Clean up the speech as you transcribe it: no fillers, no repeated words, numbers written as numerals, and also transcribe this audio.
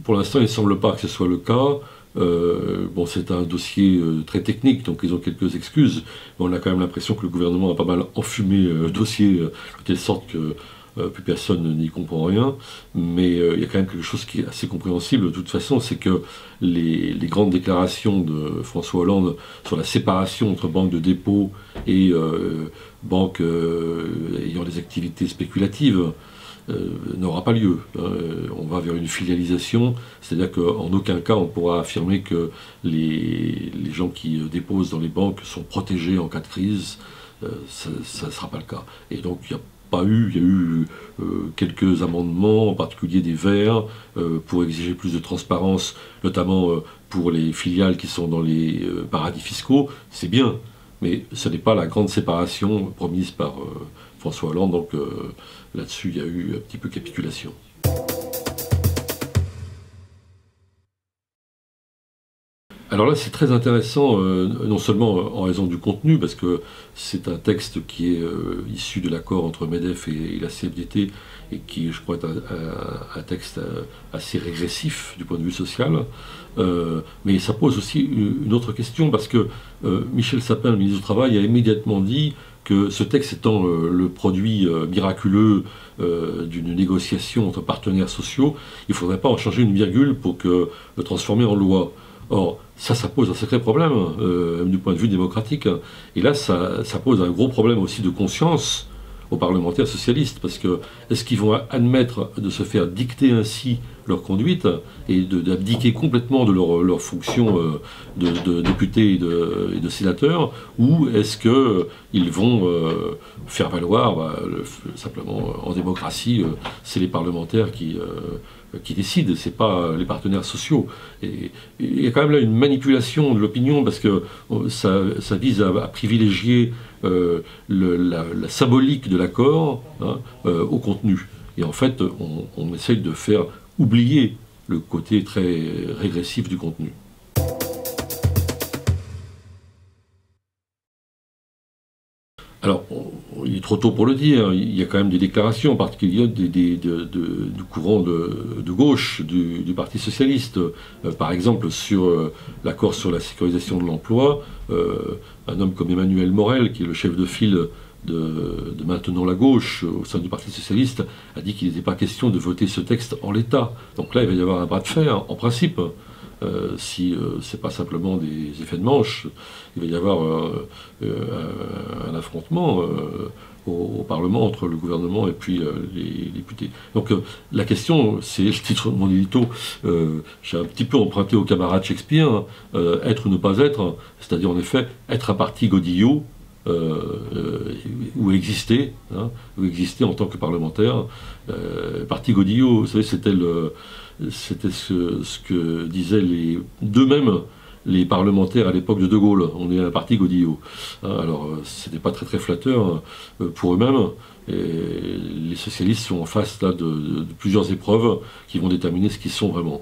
pour l'instant, il ne semble pas que ce soit le cas. Bon, c'est un dossier très technique, donc ils ont quelques excuses, mais on a quand même l'impression que le gouvernement a pas mal enfumé le dossier, de telle sorte que plus personne n'y comprend rien. Mais il y a quand même quelque chose qui est assez compréhensible de toute façon, c'est que les grandes déclarations de François Hollande sur la séparation entre banques de dépôt et banques ayant des activités spéculatives n'aura pas lieu. On va vers une filialisation, c'est-à-dire qu'en aucun cas on pourra affirmer que les gens qui déposent dans les banques sont protégés en cas de crise. Ça ne sera pas le cas. Et donc il y a eu quelques amendements, en particulier des Verts, pour exiger plus de transparence, notamment pour les filiales qui sont dans les paradis fiscaux. C'est bien, mais ce n'est pas la grande séparation promise par François Hollande, donc là-dessus il y a eu un petit peu capitulation. Alors là, c'est très intéressant, non seulement en raison du contenu, parce que c'est un texte qui est issu de l'accord entre MEDEF et la CFDT, et qui, je crois, est un texte assez régressif du point de vue social. Mais ça pose aussi une autre question, parce que Michel Sapin, le ministre du Travail, a immédiatement dit que ce texte étant le produit miraculeux d'une négociation entre partenaires sociaux, il ne faudrait pas en changer une virgule pour le transformer en loi. Or, ça pose un sacré problème, du point de vue démocratique. Et là, ça pose un gros problème aussi de conscience aux parlementaires socialistes, parce que est-ce qu'ils vont admettre de se faire dicter ainsi leur conduite et d'abdiquer complètement de leur fonction de députés et de sénateurs, ou est-ce qu'ils vont faire valoir, simplement en démocratie, c'est les parlementaires qui décident, c'est pas les partenaires sociaux. Et il y a quand même là une manipulation de l'opinion, parce que ça vise à privilégier la symbolique de l'accord au contenu. Et en fait, on essaye de faire oublier le côté très régressif du contenu. Alors, il est trop tôt pour le dire, il y a quand même des déclarations, en particulier du courant de gauche du Parti Socialiste. Par exemple, sur l'accord sur la sécurisation de l'emploi, un homme comme Emmanuel Morel, qui est le chef de file de Maintenant la gauche au sein du Parti Socialiste, a dit qu'il n'était pas question de voter ce texte en l'état. Donc là, il va y avoir un bras de fer, en principe. Si ce n'est pas simplement des effets de manche, il va y avoir un affrontement au Parlement entre le gouvernement et puis les députés. Donc la question, c'est le titre de mon édito, j'ai un petit peu emprunté au camarade Shakespeare, être ou ne pas être, c'est-à-dire en effet être un parti godillot, ou exister en tant que parlementaire. Parti godillot, vous savez, c'était ce que disaient d'eux-mêmes les parlementaires à l'époque de De Gaulle. On est un parti godillot. Alors, c'était pas très flatteur pour eux-mêmes. Et les socialistes sont en face là, de plusieurs épreuves qui vont déterminer ce qu'ils sont vraiment.